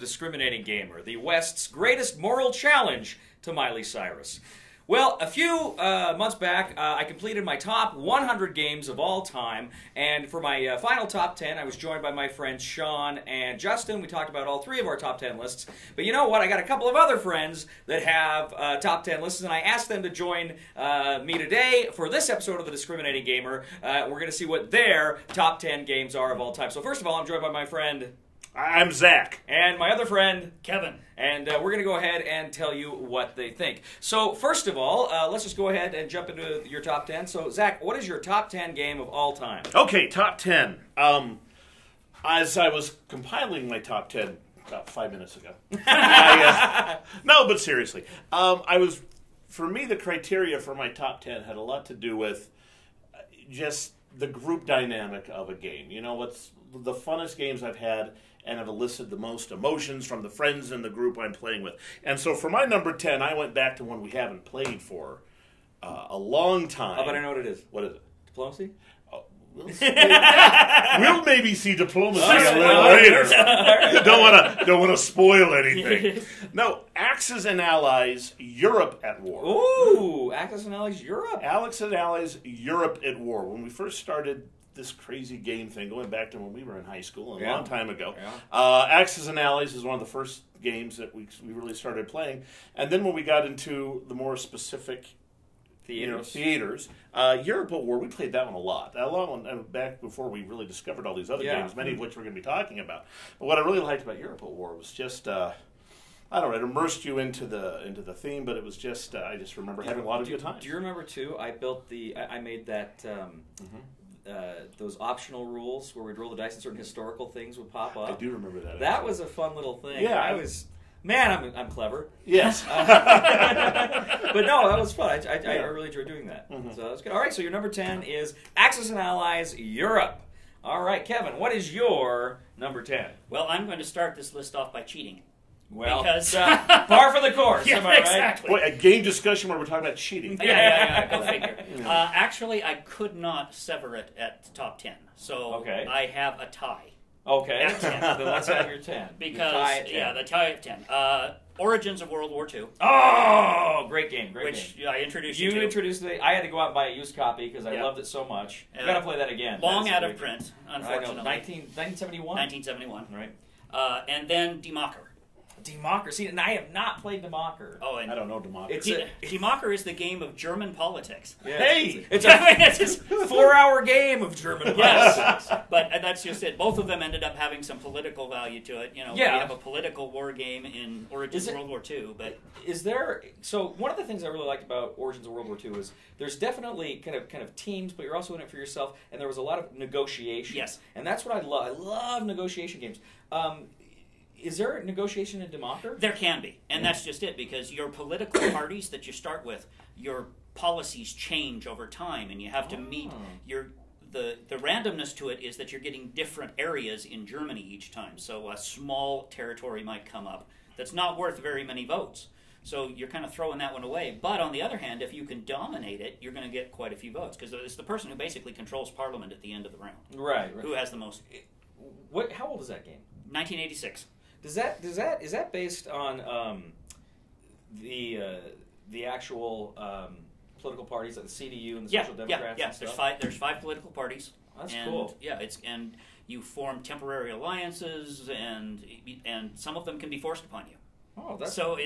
Discriminating Gamer, the West's greatest moral challenge to Miley Cyrus. Well, a few months back, I completed my top 100 games of all time, and for my final top 10, I was joined by my friends Sean and Justin. We talked about all three of our top 10 lists, but you know what? I got a couple of other friends that have top 10 lists, and I asked them to join me today for this episode of The Discriminating Gamer. We're going to see what their top 10 games are of all time. So first of all, I'm joined by my friend... I'm Zach. And my other friend... Kevin. And we're going to go ahead and tell you what they think. So, first of all, let's just go ahead and jump into your top 10. So, Zach, what is your top 10 game of all time? Okay, top 10. As I was compiling my top 10 about 5 minutes ago. No, but seriously. For me, the criteria for my top 10 had a lot to do with just the group dynamic of a game. You know, what's the funnest games I've had and have elicited the most emotions from the friends in the group I'm playing with. And so for my number 10, I went back to one we haven't played for a long time. Oh, but I know what it is. What is it? Diplomacy? Oh, we'll maybe see Diplomacy a little later. Don't want to spoil anything. No, Axis and Allies, Europe at War. Ooh, Axis and Allies, Europe. Axis and Allies, Europe at War. When we first started this crazy game thing, going back to when we were in high school a long time ago. Yeah. Axis and Allies is one of the first games that we really started playing. And then when we got into the more specific theaters, Europe at War, we played that one a lot. That long one, back before we really discovered all these other games, many of which we're going to be talking about. But what I really liked about Europe at War was just... I don't know, it immersed you into the theme, but it was just, I just remember having a lot of good times. Do you remember, too, I made that... those optional rules where we'd roll the dice and certain historical things would pop up. I do remember that. That was a fun little thing. Yeah, I'm clever. Yes. But no, that was fun. I really enjoyed doing that. So that was good. All right, so your number 10 is Axis and Allies, Europe. All right, Kevin, what is your number 10? Well, I'm going to start this list off by cheating. Well, because par for the course, yeah, am I right? Exactly. Wait, a game discussion where we're talking about cheating. Yeah, go figure. Actually, I could not sever it at the top 10, so I have a tie. Okay, then let's have your 10. Because, the tie at 10. Origins of World War II. Oh, great game, which I introduced you to. You introduced it. I had to go out and buy a used copy because I loved it so much. I've got to play that again. Long out of print, unfortunately. 1971? 1971. Right. And then Democker. Democker. And I have not played Democker. Oh, and I don't know Democker. Democker is the game of German politics. Yeah. Hey! It's a 4-hour game of German politics. Yes, but that's just it. Both of them ended up having some political value to it. You know, we have a political war game in Origins of World War II. But is there... So one of the things I really liked about Origins of World War II is there's definitely kind of teams, but you're also in it for yourself, and there was a lot of negotiation. Yes. And that's what I love. I love negotiation games. Is there negotiation in Democker? There can be, and that's just it, because your political parties that you start with, your policies change over time, and you have to meet the randomness to it is that you're getting different areas in Germany each time. So a small territory might come up that's not worth very many votes. So you're kind of throwing that one away. But on the other hand, if you can dominate it, you're going to get quite a few votes, because it's the person who basically controls Parliament at the end of the round. Right. Who has the most. How old is that game? 1986. Is that based on the actual political parties like the CDU and the Social Democrats? Yeah. There's five political parties. That's cool. Yeah, and you form temporary alliances, and some of them can be forced upon you. Oh, that's cool.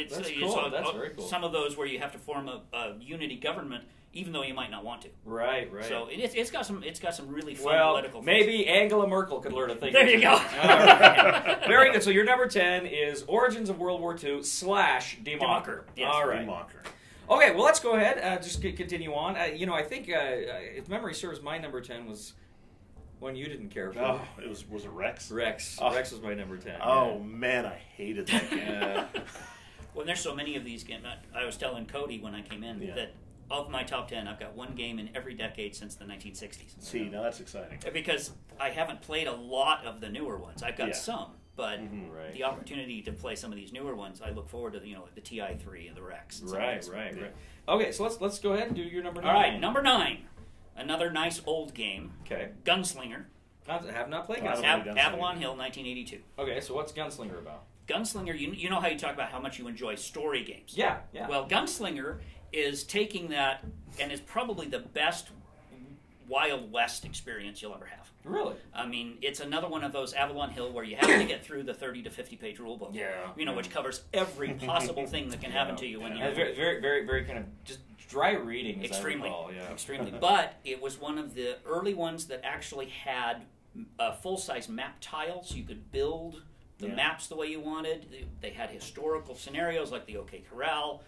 That's very cool. Some of those where you have to form a unity government, even though you might not want to. Right. So it's got some really fun political. Maybe Angela Merkel could learn a thing. There you go. Right. Very good. So your number 10 is Origins of World War II / Democker. Yes. All right. Democker. Okay. Well, let's go ahead. Just continue on. I think if memory serves, my number 10 was one you didn't care for. Oh, was it Rex? Rex. Oh. Rex was my number 10. Oh man, I hated that game. Well, there's so many of these games. I was telling Cody when I came in that of my top 10, I've got one game in every decade since the 1960s. See, now that's exciting. Because I haven't played a lot of the newer ones. I've got some, but the opportunity to play some of these newer ones, I look forward to. The TI-3 and the Rex. And right. Okay, so let's go ahead and do your number 9. All right, number 9. Another nice old game. Okay. Gunslinger. I have not played Gunslinger. Avalon Hill, 1982. Okay, so what's Gunslinger about? Gunslinger, you know how you talk about how much you enjoy story games. Yeah, yeah. Well, Gunslinger is taking that and is probably the best Wild West experience you'll ever have. Really? I mean, it's another one of those Avalon Hill where you have to get through the 30 to 50 page rule book. Yeah. You know, which covers every possible thing that can happen to you when you're very, very, very, very kind of just dry reading. As extremely, I recall. Yeah. extremely. But it was one of the early ones that actually had full-size map tiles. You could build the maps the way you wanted. They had historical scenarios like the OK Corral.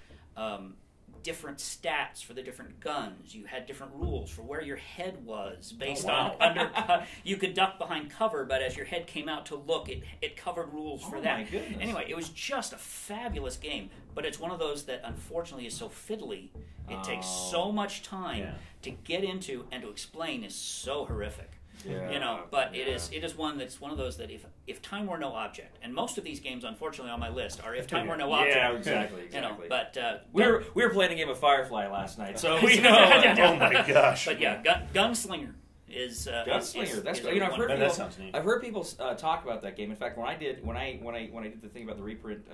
Different stats for the different guns. You had different rules for where your head was based on undercut. You could duck behind cover, but as your head came out to look, it covered rules for that. My goodness. Anyway, it was just a fabulous game, but it's one of those that unfortunately is so fiddly. It takes so much time to get into and to explain is so horrific. Yeah. You know, but it is one that's one of those that if time were no object, and most of these games, unfortunately, on my list are if time were no object. Yeah, exactly. You know, but we were playing a game of Firefly last night, so we know. Oh my gosh! But yeah, Gunslinger is Gunslinger. That's is you know that sounds neat. I've heard people talk about that game. In fact, when I did the thing about the reprint.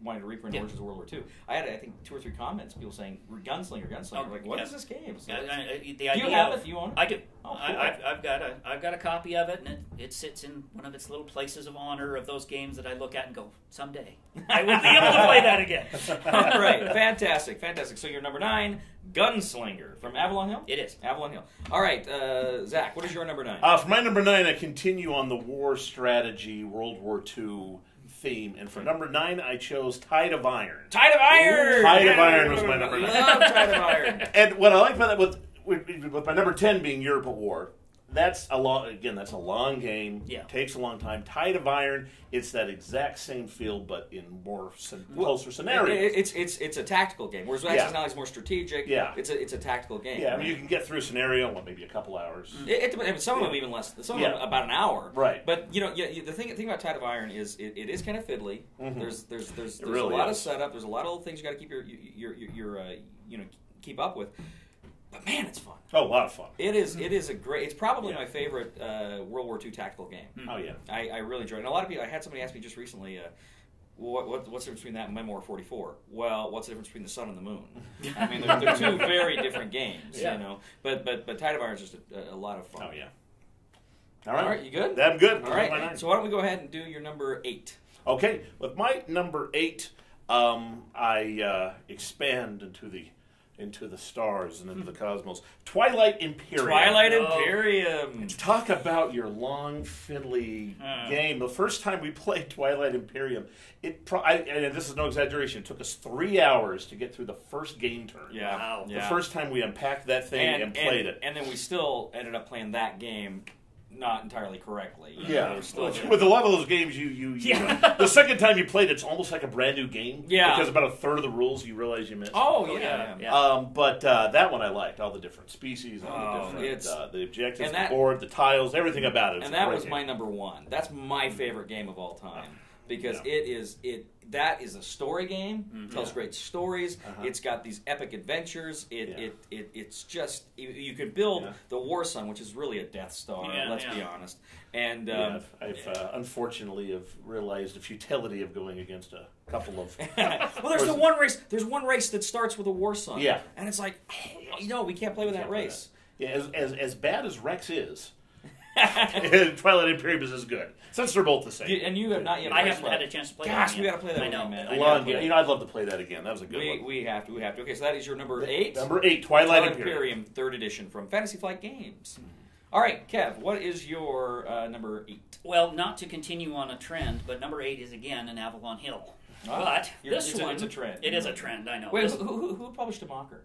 Wanted to reprint Origins of World War II. I had, I think, 2 or 3 comments. People saying Gunslinger. Oh, like, what is this game? So the idea do you have it? Do you own it? I do. Oh, cool. I've got a copy of it, and it sits in one of its little places of honor of those games that I look at and go, someday I will be able to play that again. All right, fantastic. So you're number 9, Gunslinger from Avalon Hill. It is Avalon Hill. All right, Zach, what is your number 9? For my number 9, I continue on the war strategy World War II theme, and for number 9, I chose Tide of Iron. Tide of Iron. Ooh, Tide of Iron was my number 9. Love Tide of Iron. And what I like about that, with my number 10 being Europe at War, that's a long game. Yeah. Takes a long time. Tide of Iron, it's that exact same feel, but in more closer scenarios. It's a tactical game, whereas Access and Allies is more strategic. Yeah. It's a tactical game. Yeah, I mean, you can get through a scenario, maybe a couple hours. Some of them even less. Some of them about an hour. Right. But the thing about Tide of Iron is it is kind of fiddly. Mm-hmm. There's really a lot of setup. There's a lot of little things you got to keep your keep up with. But man, it's fun. Oh, a lot of fun. It is. It is a great. It's probably my favorite World War II tactical game. Oh yeah. I really enjoy it. And a lot of people. I had somebody ask me just recently. What's the difference between that and Memoir 44? Well, what's the difference between the sun and the moon? I mean, they're 2 very different games, you know. But Tide of Iron is just a lot of fun. Oh yeah. All right, you good? I'm good. All right. So why don't we go ahead and do your number 8? Okay, with my number 8, I expand into the stars and into the cosmos. Twilight Imperium. Twilight Imperium. Talk about your long, fiddly game. The first time we played Twilight Imperium, and this is no exaggeration, it took us 3 hours to get through the first game turn. Yeah. Wow. The first time we unpacked that thing and played it. And then we still ended up playing that game not entirely correctly. Yeah. With a lot of those games, the second time you played it's almost like a brand new game. Yeah. Because about a third of the rules you realize you missed. Oh, yeah. But that one I liked. All the different species, all the different the objectives, the board, the tiles, everything about it. And that was my number 1. That's my favorite game of all time. Because that is a story game. It tells great stories. It's got these epic adventures. It's just you could build the War Sun, which is really a Death Star. Let's be honest. And I've unfortunately have realized the futility of going against a couple of. Well, there's the one race. There's one race that starts with a War Sun. Yeah, and it's like, we can't play with that race. Yeah, as bad as Rex is. Twilight Imperium is as good. Since they're both the same. And you have not yet. I haven't had a chance to play that. Gosh, we got to play that again, man. I'd love to play that again. That was a good one. We have to. Okay, so that is your number 8. Number 8, Twilight Imperium. 3rd edition from Fantasy Flight Games. All right, Kev, what is your number 8? Well, not to continue on a trend, but number 8 is again an Avalon Hill. But this one, it's a trend. It is a trend, I know. Wait, who published Democker?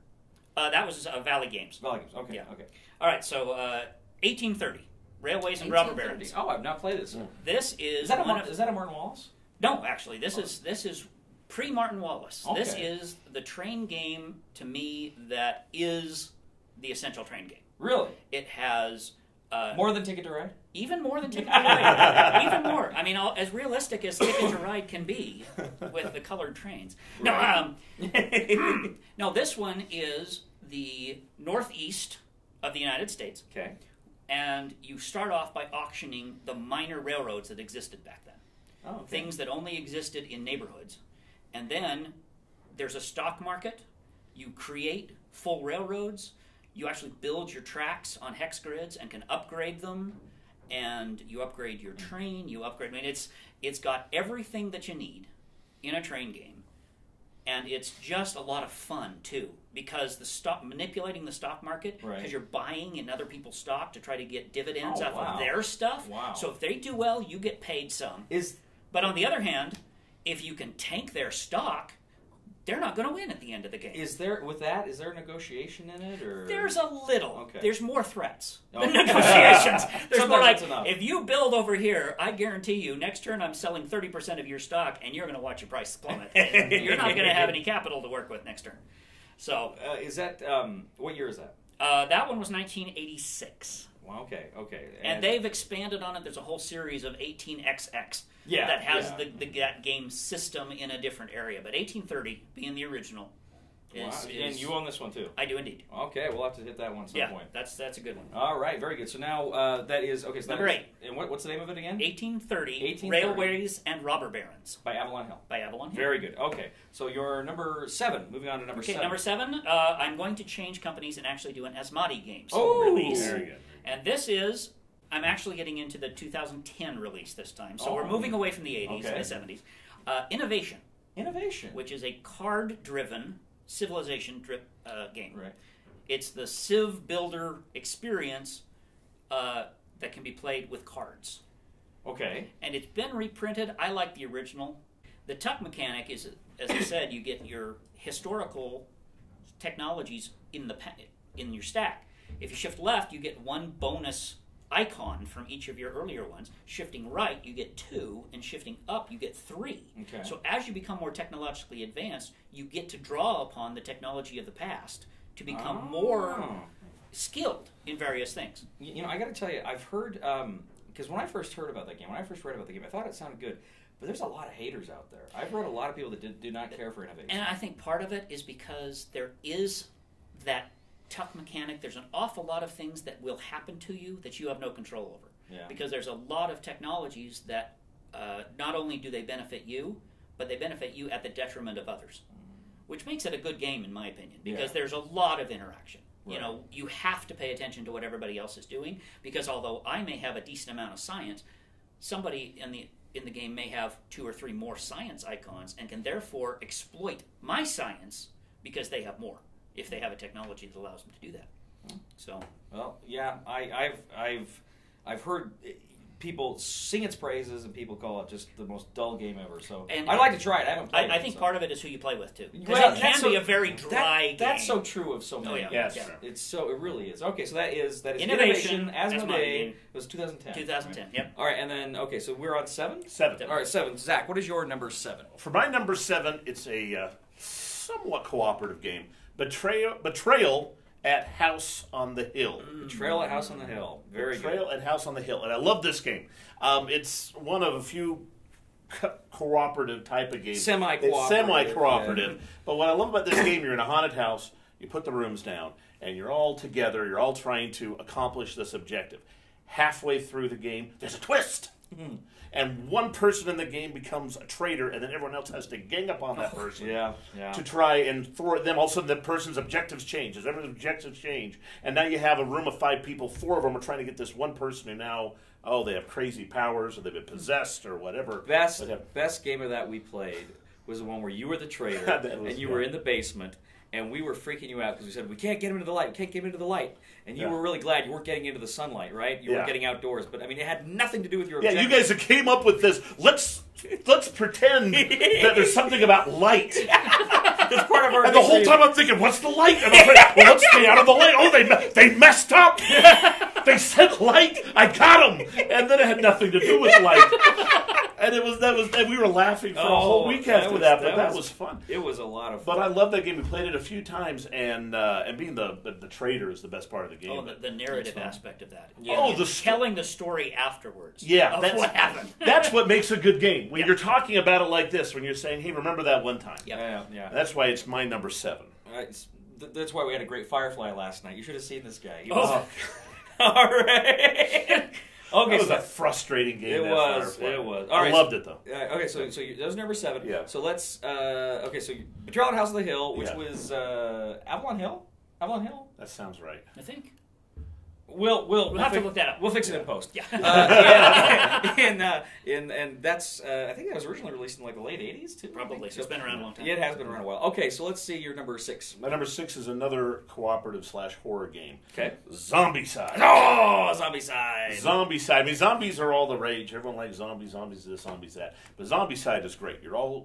That was Valley Games. Valley Games, okay. Yeah. Okay. All right, so 1830. Railways and Robber Barons. Oh, I've not played this. This is that a Martin Wallace? No, actually, this is pre-Martin Wallace. Okay. This is the train game to me that is the essential train game. Really? It has more than Ticket to Ride. Even more than Ticket to Ride. Even more. I mean, as realistic as Ticket to Ride can be with the colored trains. No, no. This one is the northeast of the United States. Okay. And you start off by auctioning the minor railroads that existed back then. things that only existed in neighborhoods. And then there's a stock market. You create full railroads. You actually build your tracks on hex grids and can upgrade them. And you upgrade your train. You upgrade. I mean, it's got everything that you need in a train game, and it's just a lot of fun too. Because manipulating the stock market, because you're buying in other people's stock to try to get dividends off of their stuff. Wow. So if they do well, you get paid some. But on the other hand, if you can tank their stock, they're not going to win at the end of the game. Is there a negotiation in it, or there's a little? Okay. There's more threats than negotiations. There's more like, enough. if you build over here, I guarantee you, next turn I'm selling 30% of your stock, and you're going to watch your price plummet. And you're not going to have any capital to work with next turn. So, is that what year is that? That one was 1986. Well, okay. And they've expanded on it. There's a whole series of 18XX that has that game system in a different area. But 1830, being the original, is... And you own this one, too? I do, indeed. Okay, we'll have to hit that one at some point. That's a good one. All right, very good. So now that is... Okay, so number 8. And what's the name of it again? 1830, Railways and Robber Barons. By Avalon Hill. By Avalon Hill. Very good. Okay, so you're number 7. Moving on to number 7. Okay, number 7, I'm going to change companies and actually do an Asmati games release. Very good. And this is... I'm actually getting into the 2010 release this time. So we're moving away from the 80s and the 70s. Innovation. Which is a card-driven civilization game. Right. It's the Civ Builder experience that can be played with cards. Okay. And it's been reprinted. I like the original. The tuck mechanic is, as I said, you get your historical technologies in your stack. If you shift left, you get 1 bonus icon from each of your earlier ones. Shifting right, you get 2, and shifting up, you get 3. Okay. So as you become more technologically advanced, you get to draw upon the technology of the past to become more skilled in various things. You know, I got to tell you, I've heard, because when I first heard about that game, I thought it sounded good. But there's a lot of haters out there. I've read a lot of people that do not care for innovation. And I think part of it is because there is that tuck mechanic. There's an awful lot of things that will happen to you that you have no control over. Yeah. Because there's a lot of technologies that not only do they benefit you, but they benefit you at the detriment of others. Which makes it a good game, in my opinion, because there's a lot of interaction. Right. You know, you have to pay attention to what everybody else is doing, because although I may have a decent amount of science, somebody in the game may have 2 or 3 more science icons and can therefore exploit my science because they have more, if they have a technology that allows them to do that. So, well, yeah, I've heard people sing its praises and people call it just the most dull game ever. So I'd like to try it. I haven't played it. I think part of it is who you play with too. Well, it can be a very dry game. That's so true of so many. Oh, yeah. Yes, yeah. It really is. Okay, so that is Innovation. Asmodee. It was 2010. 2010. Right? Yep. All right, and then so we're on 7. 7. All right, 7. Zach, what is your number 7? For my number 7, it's a somewhat cooperative game. Betrayal at House on the Hill. Betrayal at House on the Hill. Very good. Betrayal at House on the Hill. And I love this game. It's one of a few cooperative type of games. Semi-cooperative. Yeah. But what I love about this game, you're in a haunted house, you put the rooms down, and you're all together, you're all trying to accomplish this objective. Halfway through the game, there's a twist! And one person in the game becomes a traitor, and then everyone else has to gang up on that person to try and thwart them. All of a sudden, the person's objectives change. As everyone's objectives change, and now you have a room of 5 people. 4 of them are trying to get this one person who now, they have crazy powers, or they've been possessed, or whatever. Best game of that we played was the one where you were the traitor, and you were in the basement, and we were freaking you out because we said, we can't get him into the light, we can't get him into the light. And you were really glad you weren't getting into the sunlight, right? You were getting outdoors. But, I mean, it had nothing to do with your objective. Yeah, you guys came up with this, let's pretend that there's something about light. That's part of our And the whole time I'm thinking, what's the light? And I'm like, well, let's stay out of the light. Oh, they messed up. They said light. I got them. And then it had nothing to do with light. And and we were laughing for a whole week after that, but that was fun. It was a lot of fun. But I love that game. We played it a few times, and being the traitor is the best part of the game. Oh, the narrative aspect of that. Yeah. Telling the story afterwards. Yeah, of what happened. That's what makes a good game. When you're talking about it like this, when you're saying, hey, remember that one time. Yeah. That's why it's my number 7. That's why we had a great Firefly last night. You should have seen this guy. All right. That was a frustrating game. It was. All I right, loved it though. Okay, so that was number 7. Yeah. So let's. Okay, so Betrayal at House of the Hill, which was Avalon Hill. Avalon Hill. That sounds right. I think. We'll have to look that up. We'll fix it in post. Yeah. And that's I think that was originally released in like the late 80s too. Probably. So it's been around a long time. Yeah, it has been around a while. Okay, so let's see your number 6. My number 6 is another cooperative / horror game. Okay. Zombicide. Oh, Zombicide. Zombicide. I mean, zombies are all the rage. Everyone likes zombies. Zombies this, zombies that. But Zombicide is great.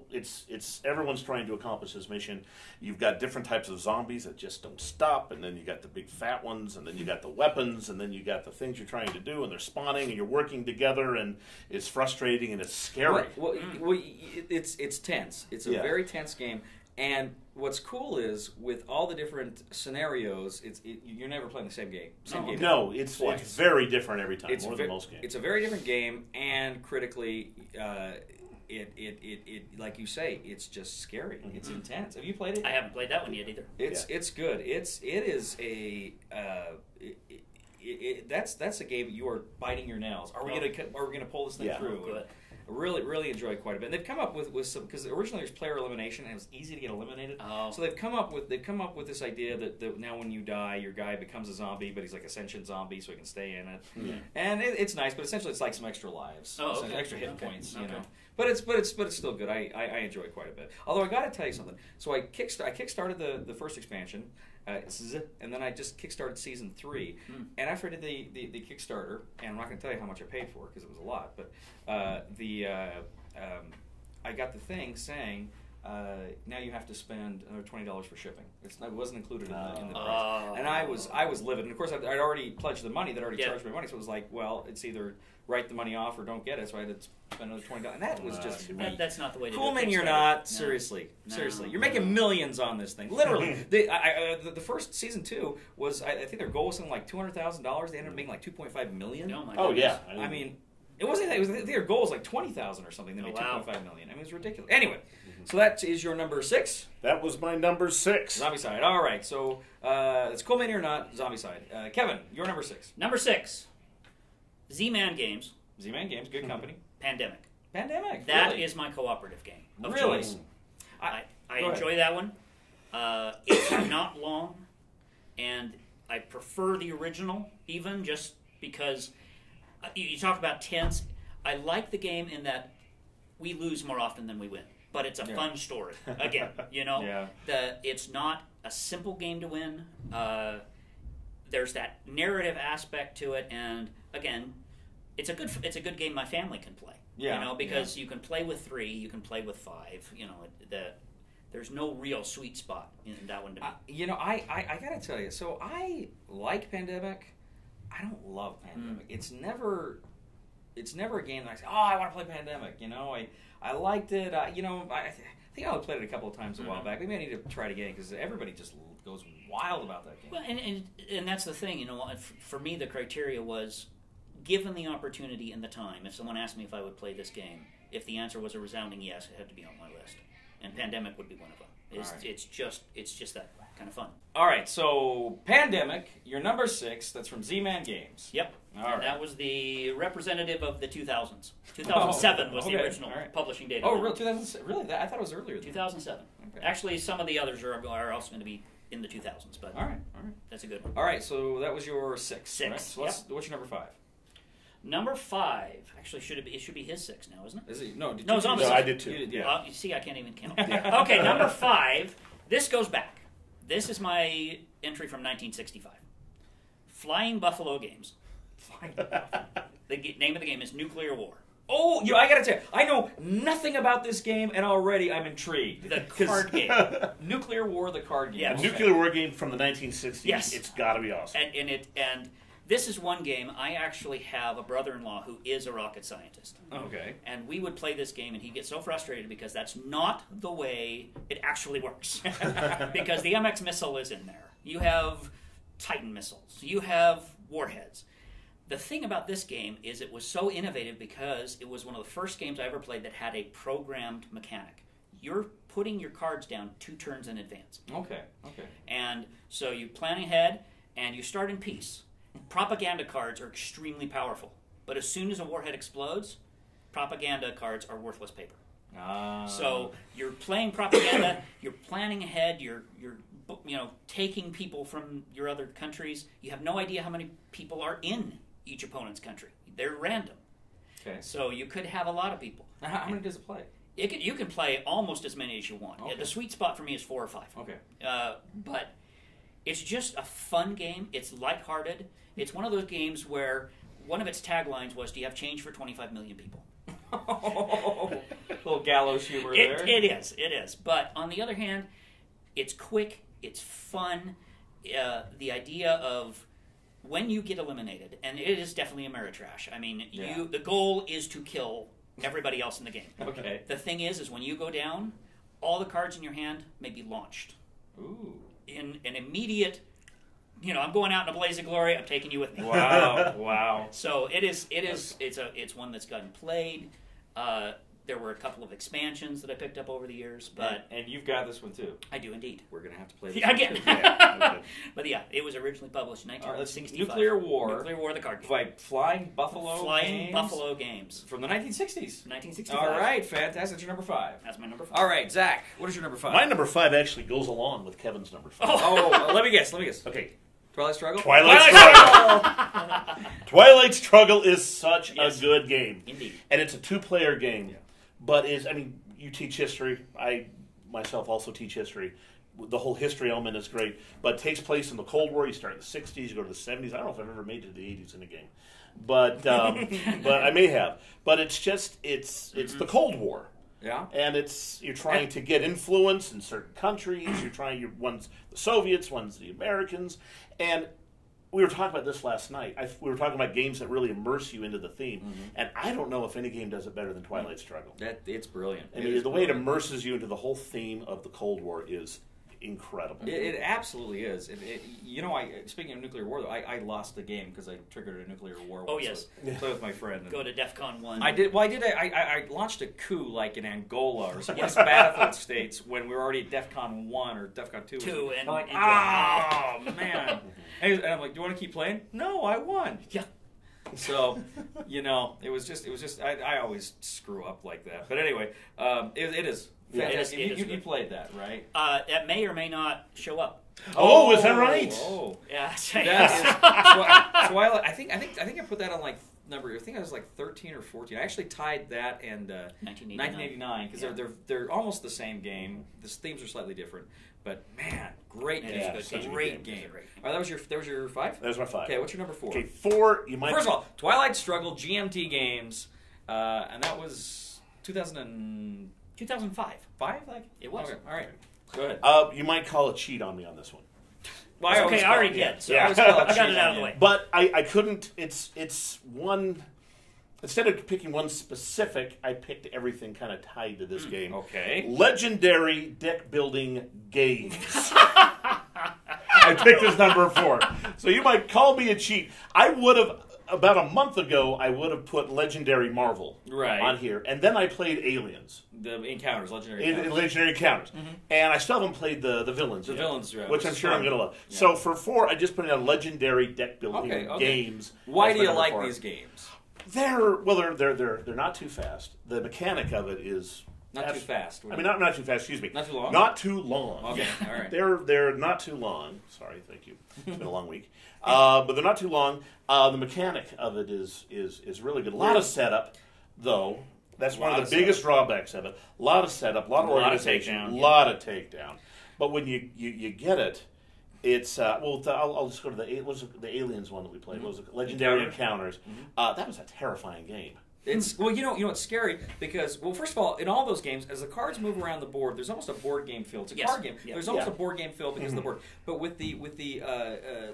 It's everyone's trying to accomplish this mission. You've got different types of zombies that just don't stop, and then you got the big fat ones, and then you got the weapons, and then you got the things you're trying to do, and they're spawning, and you're working together, and it's frustrating and it's scary. Well, it's tense. It's a very tense game, and what's cool is with all the different scenarios, you're never playing the same game. No, it's very different every time. More than most games. It's a very different game, and critically, it like you say, it's just scary. Mm-hmm. It's intense. Have you played it? I haven't played that one yet either. It's good. It is a. That's a game you are biting your nails. Are we gonna pull this thing through? Good. Really enjoy quite a bit. And they've come up with some, because originally there's player elimination and it was easy to get eliminated. Oh. So they've come up with this idea that now when you die, your guy becomes a zombie, but he's like Ascension zombie, so he can stay in it. Yeah. And it's nice, but essentially it's like some extra lives, extra hit points, you know. But it's still good. I enjoy it quite a bit. Although I got to tell you something. So I kickstarted the first expansion. And then I just kickstarted season 3, and after I did the Kickstarter, and I'm not going to tell you how much I paid for it because it was a lot, but I got the thing saying now you have to spend another $20 for shipping. It wasn't included in the price, and I was livid. And of course, I'd already pledged the money. They'd already charged me money, so it was like, well, it's either write the money off or don't get it. So I had to spend another $20, and that was just that's not the way to do it. Cool, man, you're not. Seriously, you're making millions on this thing. Literally, the first season 2 was I think their goal was something like $200,000. They ended up making like $2.5 million. Oh my goodness. Yeah. I mean, it wasn't that. I think their goal was like $20,000 or something. They made $2.5 million. I mean, it was ridiculous. Anyway, so that is your number 6. That was my number 6. Zombicide. All right. So it's Cool, man, you're not. Zombicide. Kevin, your number 6. Number 6. Z-Man Games. Z-Man Games, good company. Pandemic. That is my cooperative game of really? choice. I enjoy that one. It's not long, and I prefer the original, even just because you talk about tense. I like the game in that we lose more often than we win, but it's a fun story. Again, you know, it's not a simple game to win. There's that narrative aspect to it, and again, it's a good game my family can play. Yeah, you know, because you can play with 3, you can play with 5. You know, there's no real sweet spot in that one to me. You know, I gotta tell you. So I like Pandemic. I don't love Pandemic. It's never a game that I say, oh, I want to play Pandemic. You know, I liked it. You know, I think I only played it a couple of times a while back. Maybe I need to try it again because everybody just goes wild about that game. Well, and that's the thing. You know, for me, the criteria was, given the opportunity and the time, if someone asked me if I would play this game, if the answer was a resounding yes, it had to be on my list. And Pandemic would be one of them. It's just that kind of fun. All right, so Pandemic, your number 6, that's from Z-Man Games. Yep. All right. That was the representative of the 2000s. 2007 was the original publishing date. Oh, really? 2007? Really? I thought it was earlier than 2007. Okay. Actually, some of the others are also going to be in the 2000s, but all right. That's a good one. All right, so that was your 6. Right? So what's your number 5? Number 5, actually, it should be his 6 now, isn't it? Is it? No, it's on the 6. I did too. You see, I can't even count. Okay, number 5. This goes back. This is my entry from 1965. Flying Buffalo Games. The name of the game is Nuclear War. Oh, I gotta tell you, I know nothing about this game, and already I'm intrigued. The card game. Nuclear War, the card game. Yeah, Nuclear War game from the 1960s. Yes. It's got to be awesome. And this is one game. I actually have a brother-in-law who is a rocket scientist. Okay. And we would play this game, and he'd get so frustrated because that's not the way it actually works. Because the MX missile is in there. You have Titan missiles. You have warheads. The thing about this game is it was so innovative because it was one of the first games I ever played that had a programmed mechanic. You're putting your cards down 2 turns in advance. Okay. And so you plan ahead, and you start in peace. Propaganda cards are extremely powerful But as soon as a warhead explodes, propaganda cards are worthless paper. Ah. So you're playing propaganda, you're planning ahead, you're taking people from your other countries. You have no idea how many people are in each opponent's country. They're random. Okay. So you could have a lot of people. Now, how many does it play? You can play almost as many as you want. Okay. The sweet spot for me is 4 or 5. Okay. But it's just a fun game. It's lighthearted. It's one of those games where one of its taglines was, "Do you have change for 25 million people?" Little gallows humor there. It is. But on the other hand, it's quick, it's fun. The idea of when you get eliminated, and it is definitely Ameritrash. I mean, the goal is to kill everybody else in the game. Okay. The thing is when you go down, all the cards in your hand may be launched. Ooh. In an immediate, I'm going out in a blaze of glory. I'm taking you with me. Wow. So it's one that's gotten played. There were a couple of expansions that I picked up over the years, but and you've got this one too. I do indeed. We're gonna have to play this again. Yeah. But yeah, it was originally published in 1965. Nuclear War. Nuclear War, the card game. By Flying Buffalo Games from the 1960s. 1965. All right, fantastic. That's your number 5. That's my number 5. All right, Zach, what is your number 5? My number 5 actually goes along with Kevin's number 5. Let me guess. Okay. Twilight Struggle? Twilight Struggle. Twilight Struggle is such a good game. Indeed. And it's a 2-player game. Yeah. But you teach history. I myself also teach history. The whole history element is great. But it takes place in the Cold War. You start in the 60s, you go to the 70s. I don't know if I've ever made it to the 80s in a game. But but I may have. But it's just, it's the Cold War. Yeah. And you're trying to get influence in certain countries. One's the Soviets, one's the Americans. And we were talking about this last night. We were talking about games that really immerse you into the theme. And I don't know if any game does it better than Twilight Struggle. It's brilliant. I mean, the way it immerses you into the whole theme of the Cold War is incredible. It absolutely is. Speaking of nuclear war, though, I lost the game because I triggered a nuclear war. Oh, yes. Play with my friend. Go to DEFCON 1. I did. Well, I launched a coup like in Angola or some West Battlefield states when we were already at DEFCON 1 or DEFCON 2. And I'm like, oh, man. And I'm like, do you want to keep playing? No, I won. Yeah. So, it was just. I always screw up like that. But anyway, it is. You played that, right? That may or may not show up. Oh, is that right? Oh, yeah. Twilight. I think I put that on like number. I think I was like 13 or 14. I actually tied that and 1989 because they're almost the same game. The themes are slightly different, but man, great game. Yeah, great game. All right, that was your 5. That was my 5. Okay, what's your number 4? Okay, 4. You might. First of all, Twilight Struggle GMT Games, and that was 2005. 5? Like it was. Okay, all right. Go ahead. You might call a cheat on me on this one. Well, I already did. So yeah. I got it out of the way. But I couldn't. It's one. Instead of picking one specific, I picked everything kind of tied to this game. Okay. Legendary deck building games. I picked this number 4. So you might call me a cheat. I would have. About a month ago, I would have put Legendary Marvel on here, and then I played Aliens. The Encounters, Legendary Encounters. And I still haven't played the Villains yet, which I'm sure I'm going to love. Yeah. So for 4, I just put it on Legendary deck building games. Why do you like these games? They're not too fast. The mechanic of it is not too fast. I mean, not too fast. Excuse me. Not too long. Not too long. Okay, all right. They're not too long. Sorry, thank you. It's been a long week. But they're not too long. The mechanic of it is really good. A lot of setup, though. That's one of the biggest drawbacks of it. A lot of setup, a lot of organization, a lot of takedown. But when you get it, it's I'll just go to the Aliens one that we played. What was it? Legendary Encounters. That was a terrifying game. It's it's scary because first of all, in all those games, as the cards move around the board, there's almost a board game feel. It's a card game. Yeah. There's almost a board game feel because of the board. But with the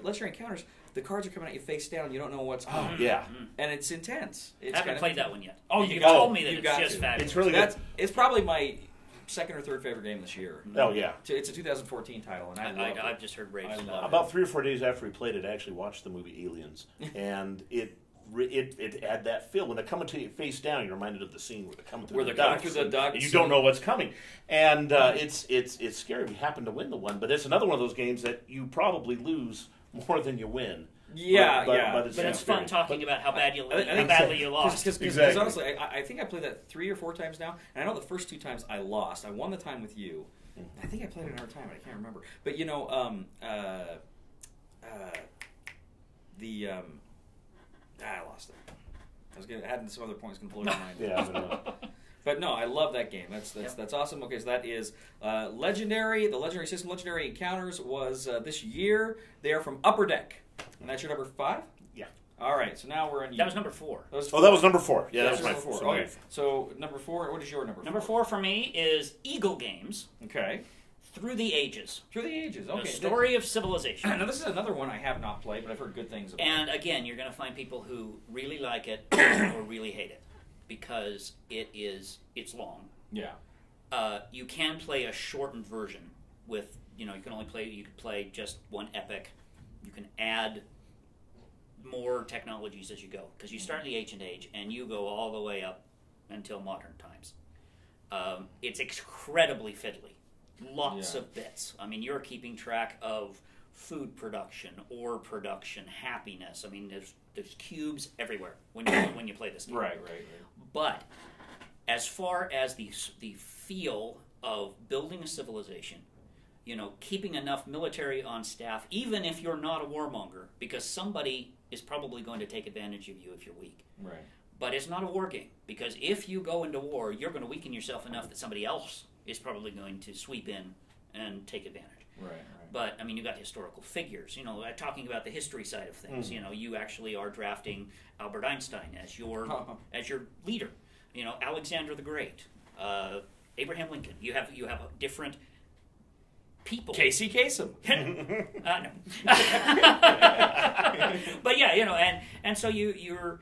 Legendary Encounters, the cards are coming at you face down. You don't know what's coming. And it's intense. I haven't played that one yet. Oh, you told me that it's just fabulous. It's really good. It's probably my second or third favorite game this year. Oh yeah, it's a 2014 title, and I've just heard rave about it. About 3 or 4 days after we played it, I actually watched the movie Aliens, and it had that feel. When they're coming to you face down, you're reminded of the scene where they're coming through the ducts. You don't know what's coming, and it's scary. We happen to win the one, but it's another one of those games that you probably lose more than you win. Yeah, but it's fun talking about how badly you lost. Because honestly, I think I played that 3 or 4 times now, and I know the first 2 times I lost. I won the time with you. I think I played it another time, but I can't remember. But I lost it. I was gonna add some other points, gonna blow your mind. Yeah. But no, I love that game. That's awesome. Okay, so that is Legendary. The Legendary System, Legendary Encounters was this year. They are from Upper Deck. And that's your number 5? Yeah. All right, so now we're in... That was number 4. That was number 4. Yeah, that was my 4. Okay, so number 4, what is your number 4? Number 4 for me is Eagle Games. Okay. Through the Ages. Through the Ages, okay. The Story of Civilization. Now, this is another one I have not played, but I've heard good things about And again, you're going to find people who really like it or really hate it. Because it's long. Yeah. You can play a shortened version with, you could play just one epic. You can add more technologies as you go. Because you start in the Ancient Age and you go all the way up until modern times. It's incredibly fiddly. Lots of bits. I mean, you're keeping track of food production, ore production, happiness. I mean, there's cubes everywhere when you play this game. Right. But as far as the feel of building a civilization, keeping enough military on staff, even if you're not a warmonger, because somebody is probably going to take advantage of you if you're weak. Right. But it's not a war game, because if you go into war, you're going to weaken yourself enough that somebody else is probably going to sweep in and take advantage. Right. But, I mean, you got historical figures. Talking about the history side of things, you actually are drafting Albert Einstein as your leader. Alexander the Great, Abraham Lincoln. You have different people. Casey Kasem. No. But yeah, and so you're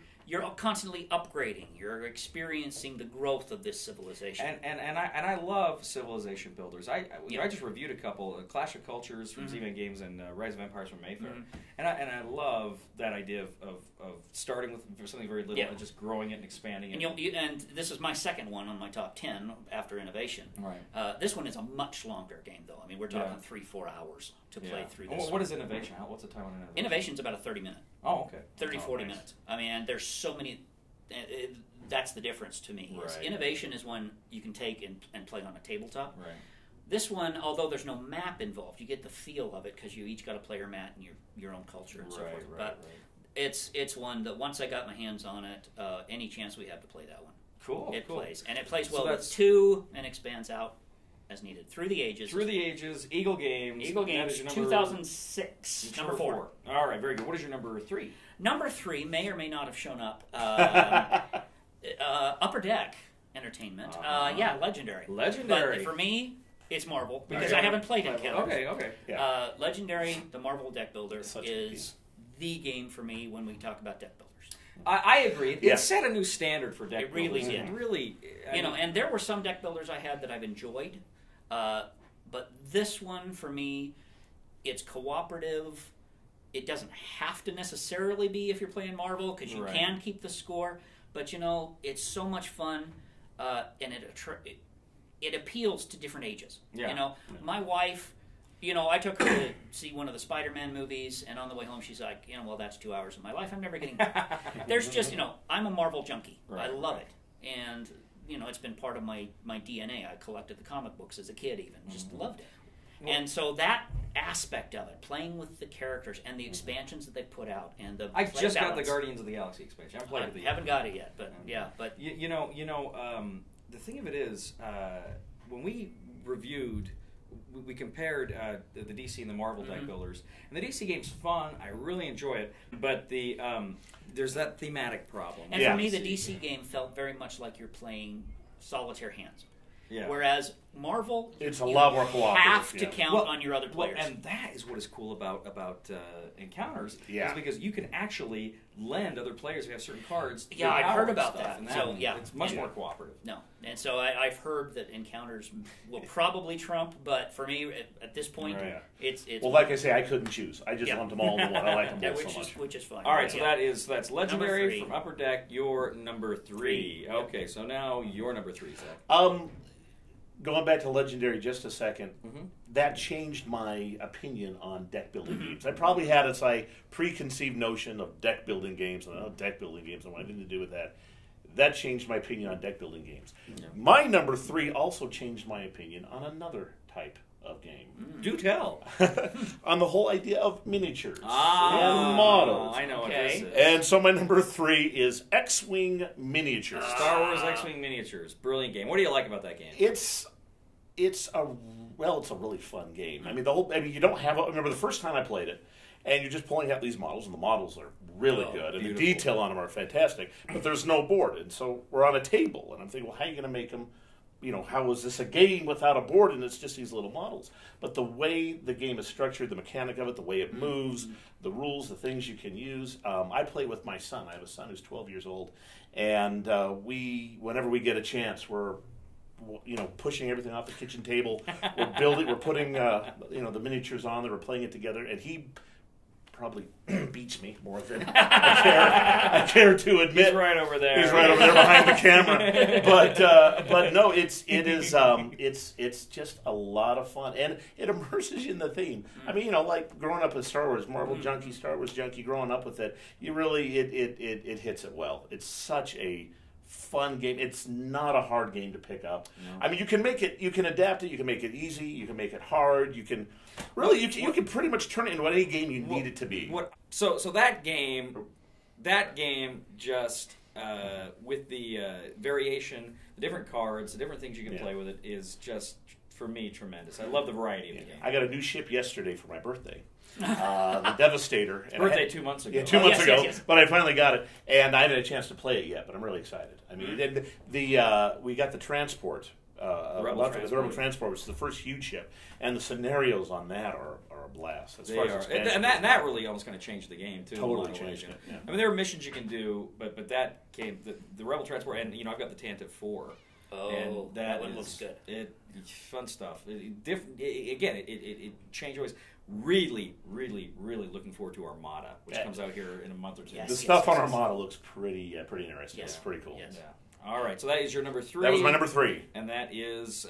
constantly upgrading. You're experiencing the growth of this civilization. And I love civilization builders. I just reviewed a couple, Clash of Cultures from Z-Man Games and Rise of Empires from Mayfair. And I love that idea of starting with something very little and just growing it and expanding it. And this is my second one on my top 10 after Innovation. Right. This one is a much longer game, though. I mean, we're talking 3-4 hours to play through this. What is Innovation? What's the time on Innovation? Innovation's about a 30-minute. Oh, okay. 40 minutes. I mean, and there's so many... that's the difference to me. Right. Innovation is one you can take and play on a tabletop. Right. This one, although there's no map involved, you get the feel of it because you each got a player mat and your own culture and so forth. But it's one that once I got my hands on it, any chance we have to play that one. Cool. It plays. And it plays well with 2 and expands out as needed. Through the Ages. Through the Ages, Eagle Games. 2006. Number 4. All right, very good. What is your number 3? Number 3 may or may not have shown up. Upper Deck Entertainment. Legendary. Legendary. But for me, it's Marvel, because I haven't played Encounters. Okay. Yeah. Legendary, the Marvel Deck Builder, is the game for me when we talk about deck builders. I agree. It set a new standard for deck builders. It really did. Really, and there were some deck builders I had that I've enjoyed, but this one for me, it's cooperative. It doesn't have to necessarily be if you're playing Marvel, because you can keep the score. But it's so much fun, and it appeals to different ages. Yeah. My wife. I took her to see one of the Spider-Man movies, and on the way home, she's like, well, that's 2 hours of my life I'm never getting back. There's just, I'm a Marvel junkie. I love it. And, it's been part of my DNA. I collected the comic books as a kid even. Just loved it. And so that aspect of it, playing with the characters and the expansions that they put out, and the I just got the Guardians of the Galaxy expansion. I haven't got it yet, but but the thing of it is, when we reviewed, we compared the DC and the Marvel deck builders, and the DC game's fun. I really enjoy it, but there's that thematic problem. And for me, the DC game felt very much like you're playing solitaire hands. Yeah. Whereas Marvel, it's a lot more cooperative. Have to count on your other players, and that is what is cool about Encounters. Yeah. Is because you can actually lend other players who have certain cards. Yeah, I've heard about stuff, that. and So it's much more cooperative. No, and so I've heard that Encounters will probably trump, but for me at this point, it's well, like I say, I couldn't choose. I just want them all in one. I like them both so much. Which is fine. All right, so that's Legendary from Upper Deck. Your number 3. Okay, so now your number 3, Zach. going back to Legendary just a second, that changed my opinion on deck building games. I probably had a preconceived notion of deck building games, and deck building games and what anything to do with that. That changed my opinion on deck building games. Yeah. My number 3 also changed my opinion on another type of game. Do tell. On the whole idea of miniatures and models. I know what this is. And so my number 3 is X-Wing Miniatures. Star Wars X-Wing Miniatures. Brilliant game. What do you like about that game? It's a really fun game. I mean, you don't have remember the first time I played it, and you're just pulling out these models, and the models are really good, and beautiful. the detail on them are fantastic, but there's no board, and so we're on a table, and I'm thinking, well, how are you going to make them, how is this a game without a board, and it's just these little models? But the way the game is structured, the mechanic of it, the way it moves, the rules, the things you can use, I play with my son. I have a son who's 12 years old, and whenever we get a chance, we're pushing everything off the kitchen table. We're putting, the miniatures on there. We're playing it together, and he probably beats me more than I care to admit. He's right over there. He's right over there behind the camera. But no, it's just a lot of fun, and it immerses you in the theme. I mean, like growing up with Star Wars, Marvel junkie, Star Wars junkie, growing up with it, you really it hits it well. It's such a fun game. It's not a hard game to pick up. No. I mean, you can adapt it. You can make it easy. You can make it hard. You can pretty much turn it into any game you need it to be. So that game just with the variation, the different cards, the different things you can play with it is just for me tremendous. I love the variety of the game. I got a new ship yesterday for my birthday. The Devastator. Birthday 2 months ago. Yeah, 2 months ago. Yes. But I finally got it, and I haven't had a chance to play it yet. But I'm really excited. I mean, we got the transport, the Rebel Transport, which is the first huge ship, and the scenarios on that are a blast. They are, and that really almost kind of changed the game too. Totally changed it. Yeah. I mean, there are missions you can do, but that game, the Rebel Transport, and I've got the Tantive 4. Oh, and that one looks good. Fun stuff. It changed ways. Really, really, really looking forward to Armada, which comes out here in a month or two. The stuff on Armada looks pretty interesting. Yes. It's pretty cool. Yes. Yeah. All right, so that is your number 3. That was my number 3. And that is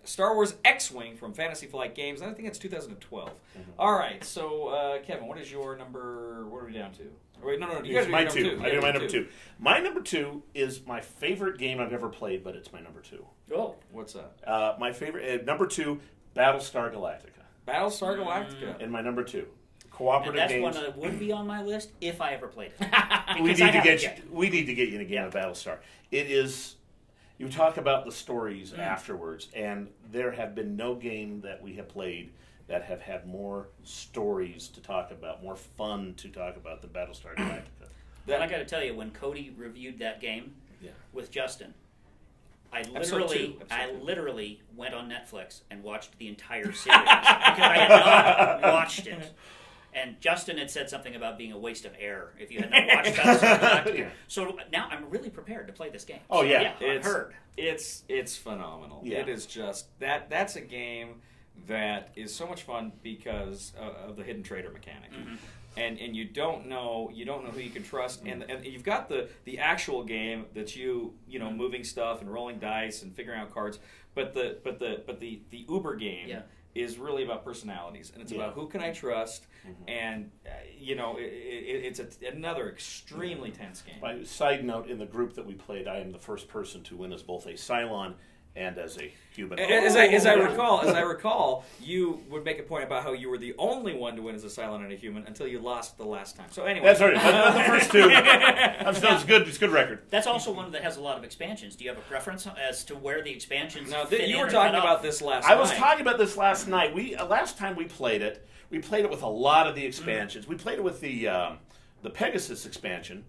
Star Wars X-Wing from Fantasy Flight Games. I think it's 2012. All right, so Kevin, what is your number? What are we down to? Wait, no. You got to do my number 2. I do my number 2. My number 2 is my favorite game I've ever played, but it's my number 2. Oh, what's that? My favorite number 2, Battlestar Galactica. Battlestar Galactica. And my number 2. Cooperative games. That's one that would be on my list if I ever played it. we need to get you in a game of Battlestar. It is. You talk about the stories afterwards, and there have been no game that we have played that have had more stories to talk about, more fun to talk about than Battlestar Galactica. I got to tell you, when Cody reviewed that game with Justin, I literally went on Netflix and watched the entire series because I had not watched it. And Justin had said something about being a waste of air if you had not watched Battlestar Galactica. So now I'm really prepared to play this game. Oh, yeah. I've heard. It's phenomenal. Yeah. It is just, that's a game that is so much fun because of the hidden traitor mechanic. Mm-hmm. And you don't know who you can trust, and you've got the actual game that's moving stuff and rolling dice and figuring out cards, but the Uber game is really about personalities, and it's about who can I trust, and it's another extremely tense game. By side note, in the group that we played, I am the first person to win as both a Cylon and as a human. As I recall, you would make a point about how you were the only one to win as a Cylon and a human until you lost the last time. So anyway, that's right. But the first two, it's good. It's a good record. That's also one that has a lot of expansions. Do you have a preference as to where the expansions? No, you were talking about this last night. I was talking about this last night. Last time we played it with a lot of the expansions. We played it with the Pegasus expansion,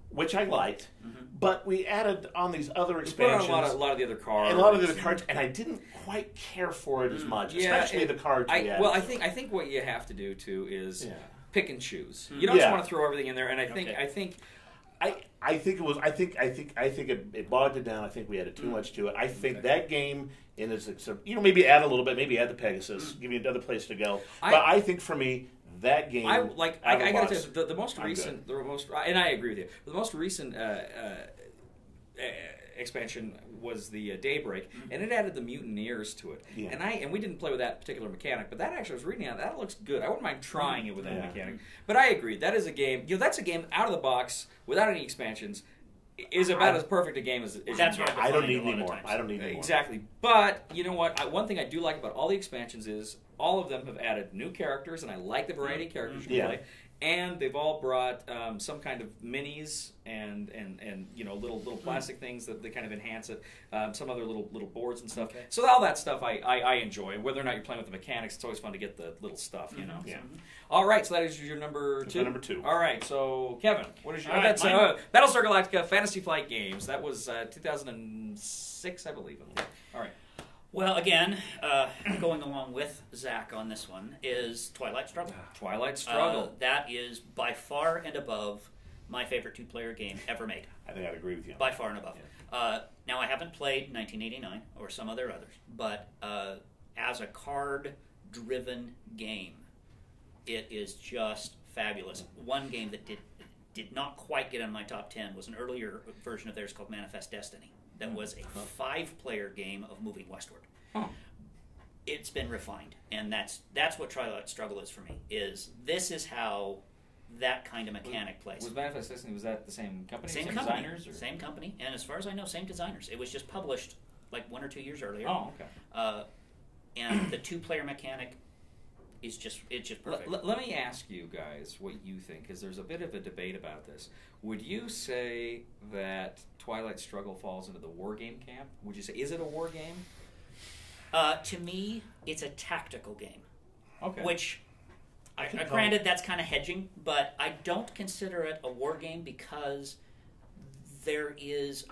which I liked. But we added on these other expansions. A lot of the other cards. And I didn't quite care for it as much, especially the cards we added. Well, I think what you have to do, too, is pick and choose. You don't just want to throw everything in there, and I think it bogged it down. I think we added too much to it. I think that game, maybe add a little bit, maybe add the Pegasus, give you another place to go. But I think for me, that game, I got to tell you, the most recent, and I agree with you. The most recent expansion was the Daybreak, and it added the Mutineers to it. Yeah. And we didn't play with that particular mechanic, but that actually, I was reading on that looks good. I wouldn't mind trying it with that mechanic. But I agree, that is a game. That's a game out of the box without any expansions. Is about as perfect a game as that's you right. I don't need any more. I don't need any more. Exactly. But you know what? One thing I do like about all the expansions is all of them have added new characters, and I like the variety of characters you can play. And they've all brought some kind of minis and little plastic things that they kind of enhance it. Some other little boards and stuff. Okay. So all that stuff I enjoy. Whether or not you're playing with the mechanics, it's always fun to get the little stuff. You know. Yeah. All right. So that is your number 2. Number 2. All right. So Kevin, what is your? That's Battlestar Galactica Fantasy Flight Games. That was 2006, I believe. All right. Well, again, going along with Zac on this one is Twilight Struggle. Twilight Struggle. That is by far and above my favorite 2-player game ever made. I think I'd agree with you. By far and above. Yeah. Now, I haven't played 1989 or some others, but as a card-driven game, it is just fabulous. One game that did not quite get on my top 10 was an earlier version of theirs called Manifest Destiny. That was a 5-player game of moving westward. Huh. It's been refined, and that's what Twilight Struggle is for me. This is how that kind of mechanic plays. Was Manifest Destiny, was that the same company? Same company. Designers? Or? Same company, and as far as I know, same designers. It was just published like 1 or 2 years earlier. Oh, okay. And the 2-player mechanic is just perfect. Let me ask you guys what you think, because there's a bit of a debate about this. Would you say that Twilight Struggle falls into the war game camp? Would you say, is it a war game? To me, it's a tactical game. Okay. Which, granted, that's kind of hedging, but I don't consider it a war game because there is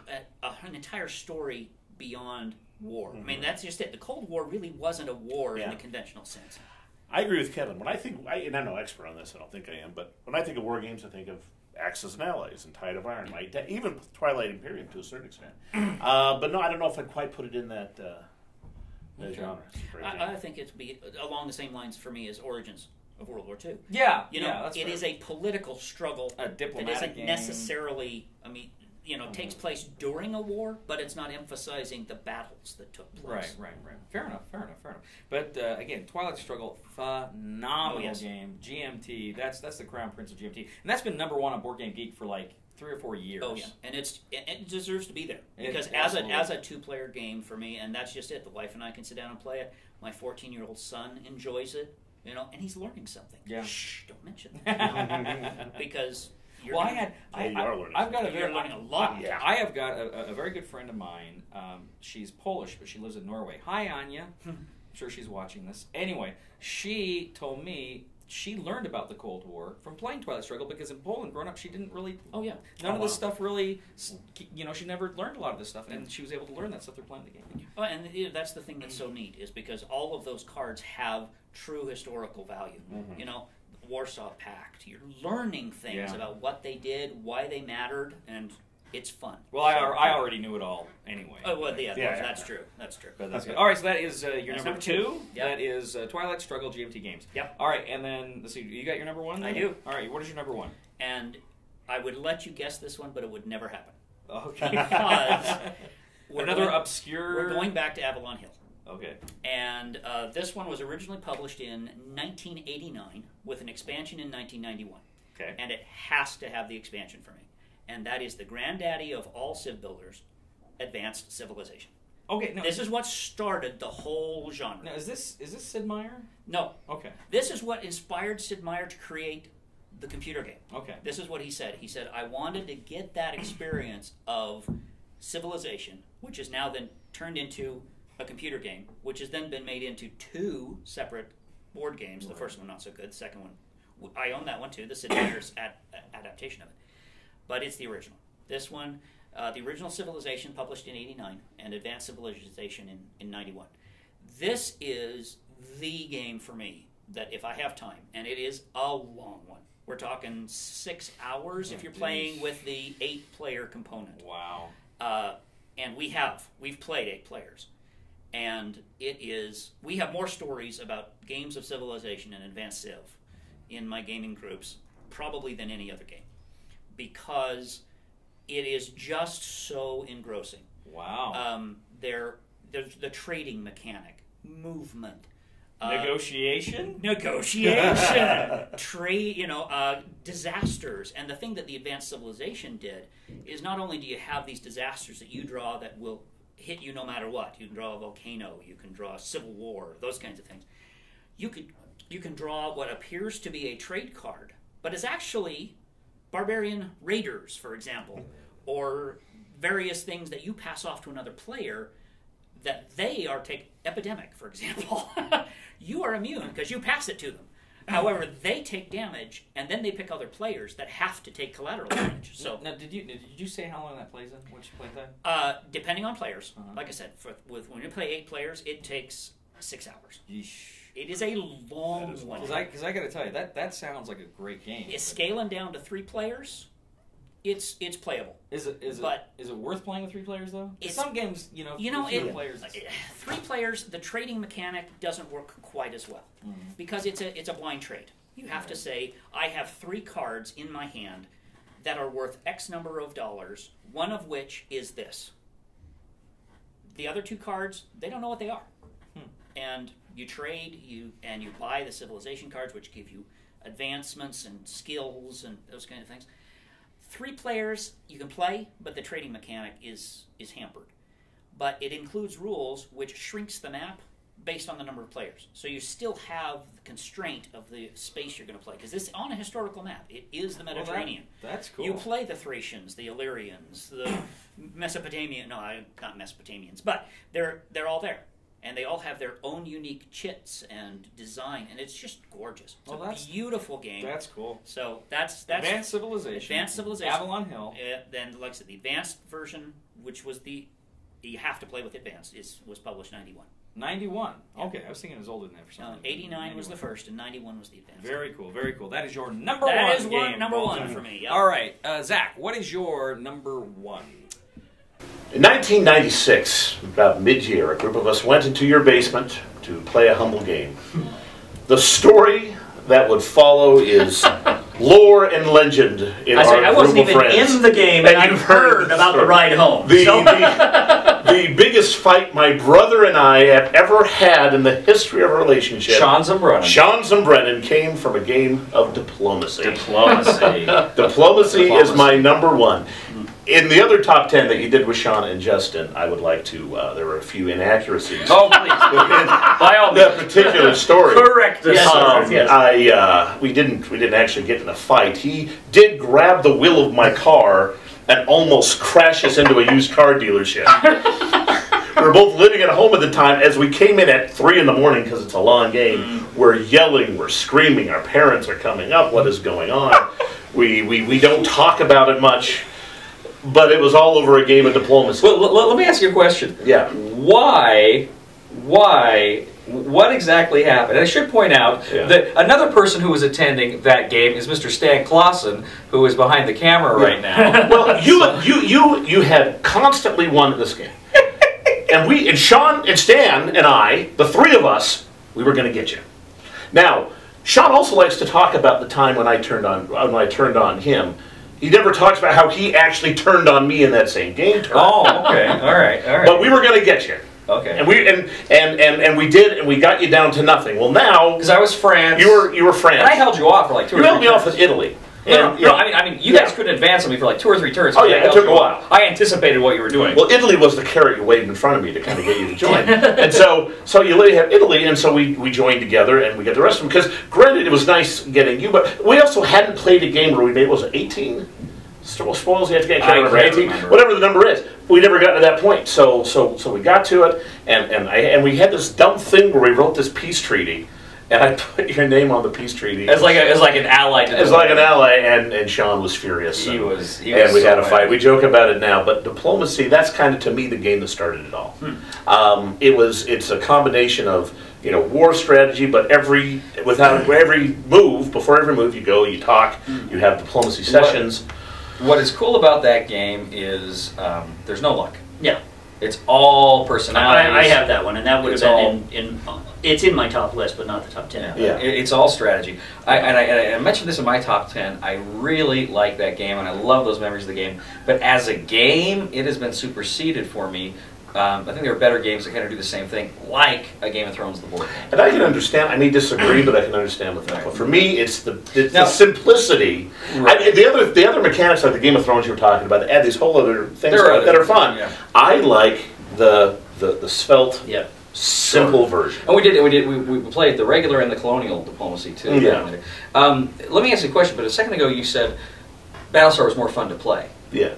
an entire story beyond war. Mm-hmm. I mean, that's just it. The Cold War really wasn't a war in the conventional sense. I agree with Kevin. When I think, and I'm no expert on this, I don't think I am, but when I think of war games, I think of Axis and Allies and Tide of Iron, even Twilight Imperium to a certain extent. But no, I don't know if I'd quite put it in that genre. I think it'd be along the same lines for me as Origins of World War II. Yeah, it is a political struggle a diplomatic that isn't game. Necessarily. I mean, takes place during a war, but it's not emphasizing the battles that took place. Right. Fair enough. But again, Twilight Struggle, phenomenal game. GMT, that's the crown prince of GMT, and that's been number 1 on Board Game Geek for like 3 or 4 years. Oh yeah, and it deserves to be there because as a 2-player game for me, and that's just it. The wife and I can sit down and play it. My 14-year-old son enjoys it, and he's learning something. Yeah. Shh, don't mention that because. I've got learning a lot. I have got a very good friend of mine. She's Polish, but she lives in Norway. Hi, Anya. I'm sure she's watching this. Anyway, she told me she learned about the Cold War from playing Twilight Struggle because in Poland, growing up, she didn't really. None of this stuff really. She never learned a lot of this stuff, and she was able to learn that stuff through playing the game. Oh, and that's the thing that's so neat is because all of those cards have true historical value. Mm-hmm. Warsaw Pact. You're learning things about what they did, why they mattered, and it's fun. Well, I already knew it all anyway. Oh, well, that's true. That's true. But that's good. All right, so that is your number 2. Yep. That is Twilight Struggle GMT Games. Yep. All right, and then, let's see, you got your number 1 then? I do. All right, what is your number 1? And I would let you guess this one, but it would never happen. Okay. Because obscure... We're going back to Avalon Hill. Okay. And this one was originally published in 1989 with an expansion in 1991. Okay. And it has to have the expansion for me. And that is the granddaddy of all civ builders, Advanced Civilization. Okay. This is what started the whole genre. Now, is this Sid Meier? No. Okay. This is what inspired Sid Meier to create the computer game. Okay. This is what he said. He said, I wanted to get that experience of civilization, which is now then turned into a computer game, which has then been made into 2 separate board games. The first one not so good. The second one, I own that one too. The Sid Meier's adaptation of it, but it's the original. This one, the original Civilization, published in '89, and Advanced Civilization in '91. This is the game for me that if I have time, and it is a long one. We're talking 6 hours if you're playing with the 8-player component. Wow. And we've played 8 players. And we have more stories about games of civilization and advanced civ in my gaming groups probably than any other game because it is just so engrossing. Wow. There's the trading mechanic, movement. Negotiation? Trade, disasters. And the thing that the Advanced Civilization did is not only do you have these disasters that you draw that will hit you no matter what. You can draw a volcano, you can draw a civil war, those kinds of things. You can draw what appears to be a trade card, but is actually barbarian raiders, for example, or various things that you pass off to another player that they are epidemic, for example. You are immune because you pass it to them. However, they take damage, and then they pick other players that have to take collateral damage. So now, did you say how long that plays in? What's your play time? Depending on players, like I said, when you play 8 players, it takes 6 hours. Yeesh. It is a long one. Because I got to tell you, that sounds like a great game. It's scaling down to 3 players. It's playable. Is it worth playing with 3 players though? Some games, 3 players. 3 players, the trading mechanic doesn't work quite as well because it's a blind trade. You have to say, I have 3 cards in my hand that are worth X number of dollars. One of which is this. The other 2 cards, they don't know what they are, and you trade. You buy the civilization cards, which give you advancements and skills and those kind of things. 3 players you can play, but the trading mechanic is hampered. But it includes rules which shrinks the map based on the number of players. So you still have the constraint of the space you're going to play. Because this on a historical map. It is the Mediterranean. Well, that's cool. You play the Thracians, the Illyrians, the Mesopotamian. No, not Mesopotamians, but they're all there. And they all have their own unique chits and design, and it's just gorgeous. It's a beautiful game. That's cool. So that's Advanced Civilization. Avalon Hill. Then, like I said, the advanced version, which was you have to play with advanced, was published 91. 91. Okay, I was thinking it was older than that for some reason. 89 was the first, and 91 was the advanced. Very cool, very cool. That is your number one game. That is number one for me. Yep. All right, Zach, what is your number 1? In 1996, about mid-year, a group of us went into your basement to play a humble game. The story that would follow is lore and legend in our group of friends. I wasn't even in the game, and I've heard about the ride home. The biggest fight my brother and I have ever had in the history of our relationship, Sean's and Brennan, came from a game of diplomacy. Diplomacy is my number 1. In the other top 10 that you did with Sean and Justin, I would like to, there were a few inaccuracies. Oh, please. By all that particular story. Correct. Yes. We didn't actually get in a fight. He did grab the wheel of my car and almost crash us into a used car dealership. We were both living at home at the time. As we came in at 3 in the morning, because it's a long game, we're yelling, we're screaming, our parents are coming up, what is going on? We don't talk about it much. But it was all over a game of diplomacy. Well, let me ask you a question. Yeah. Why? What exactly happened? And I should point out that another person who was attending that game is Mr. Stan Clausen, who is behind the camera right now. Well, you had constantly won at this game, and Sean and Stan and I, the 3 of us, we were going to get you. Now, Sean also likes to talk about the time when I turned on him. He never talks about how he actually turned on me in that same game turn. Oh, okay, all right. But we were going to get you. Okay. And we did, and we got you down to nothing. Well, now because I was France. You were France. And I held you off for like 2 or 3 turns. You held me off with Italy. No, I mean, you guys couldn't advance on me for like 2 or 3 turns. Oh yeah, it took a while. I anticipated what you were doing. Well, Italy was the carrot you waved in front of me to kind of get you to join. And so you literally have Italy, and so we joined together, and we got the rest of them. Because granted, it was nice getting you, but we also hadn't played a game where we made, was it 18? Spoils you have to get 18, whatever the number is. We never got to that point, so we got to it, and we had this dumb thing where we wrote this peace treaty, and I put your name on the peace treaty as like an ally. As like an ally, and Sean was furious. He was we had a fight. We joke about it now, but diplomacy, that's kind of to me the game that started it all. It's a combination of war strategy, but before every move you go, you talk, you have diplomacy sessions. What is cool about that game is there's no luck. Yeah. It's all personalities. I have that one, and that would have been in it's in my top list, but not the top 10. Yeah. It's all strategy. I mentioned this in my top 10. I really like that game, and I love those memories of the game. But as a game, it has been superseded for me. I think there are better games that kind of do the same thing, like a Game of Thrones, the board game. And I can understand. I may disagree, but I can understand with that. But for me, it's the simplicity. Right. The other mechanics, like the Game of Thrones you were talking about, they add these whole other things that are fun. Yeah. I like the svelte, simple version. And we played the regular and the colonial diplomacy too. Yeah. Let me ask you a question. But a second ago, you said Battlestar was more fun to play. Yeah.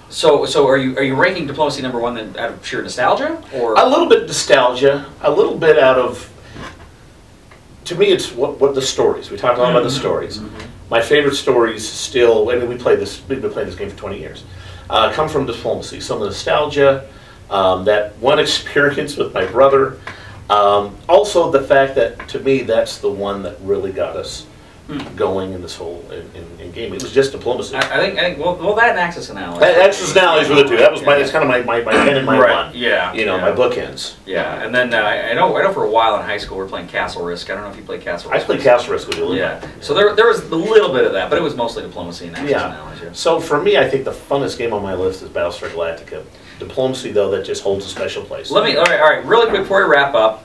So are you ranking diplomacy number one then out of sheer nostalgia, or a little bit nostalgia, a little bit out of? To me, it's what the stories. We talked a lot about the stories. My favorite stories still. I mean, we've been playing this game for 20 years. Come from diplomacy. Some nostalgia, that one experience with my brother. Also, the fact that to me that's the one that really got us going in this whole in game. It was just diplomacy. I think well that and Axis Analysis. Axis Analysis were the two. That was it's kind of my pen and my one. Yeah. You know, my bookends. Yeah, and then I know for a while in high school we were playing Castle Risk. I don't know if you played Castle Risk. I played Castle Risk with you a little bit. So there was a little bit of that, but it was mostly diplomacy and Axis Analysis. So for me, I think the funnest game on my list is Battlestar Galactica. Diplomacy, though, that just holds a special place. All right, really quick before we wrap up,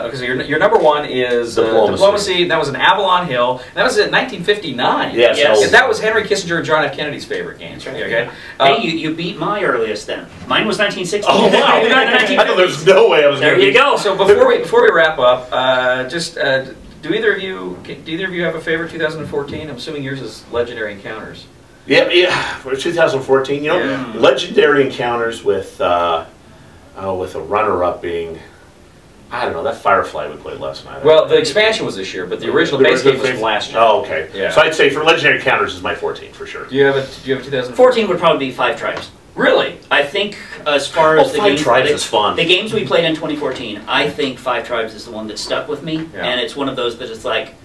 because your number one is Diplomacy. That was in Avalon Hill. That was in 1959. Yes. That was Henry Kissinger and John F. Kennedy's favorite games. Right. Okay. Hey, you beat my earliest then. Mine was 1960. Oh wow! I know there's no way I was. There you go. So before we wrap up, do either of you have a favorite 2014? I'm assuming yours is Legendary Encounters. Yeah, for 2014, Legendary Encounters with a runner-up being, I don't know, that Firefly we played last night. Well, the expansion was this year, but the original base game was from last year. Oh, okay. Yeah. So I'd say for Legendary Encounters is my 14 for sure. Do you have a 2014? 14 would probably be 5 Tribes. Really? I think as far as the 5 Tribes is fun. The games we played in 2014, I think 5 Tribes is the one that stuck with me, and it's one of those that is like.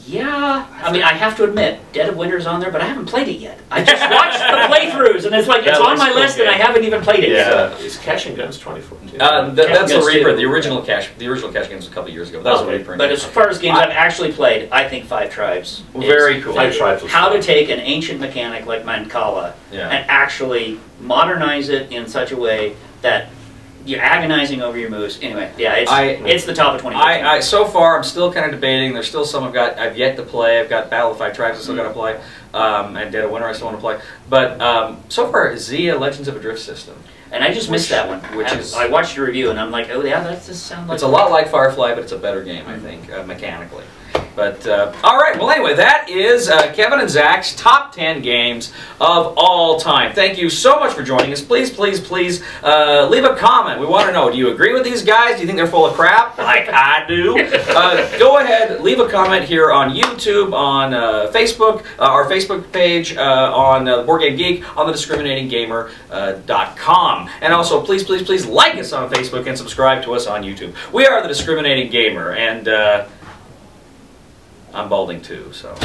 Yeah, I mean, I have to admit, Dead of Winter's on there, but I haven't played it yet. I just watched the playthroughs, and it's like, it's on my list, and I haven't even played it yet. Is Cash and Guns 2014? That's a reprint. The original Cash Games was a couple of years ago. That was a reprint. But as far as games I've actually played, I think 5 Tribes. Very cool. 5 Tribes was how to take an ancient mechanic like Mancala and actually modernize it in such a way that you're agonizing over your moves. Anyway, it's the top of 2014. So far, I'm still kind of debating. There's still some I've yet to play. I've got Battle of 5 Tribes I still got to play, and Dead of Winter I still want to play. But so far, Zia Legends of a Drift System. And I just missed that one. I watched your review, and I'm like, oh yeah, that just sounds like... It's a lot like Firefly, but it's a better game, I think, mechanically. But, all right, well, anyway, that is Kevin and Zach's top 10 games of all time. Thank you so much for joining us. Please, please, please leave a comment. We want to know, do you agree with these guys? Do you think they're full of crap? Like I do. Go ahead, leave a comment here on YouTube, on Facebook, our Facebook page, on Board Game Geek, on thediscriminatinggamer.com. And also, please, please, please like us on Facebook and subscribe to us on YouTube. We are The Discriminating Gamer, and... I'm balding too, so...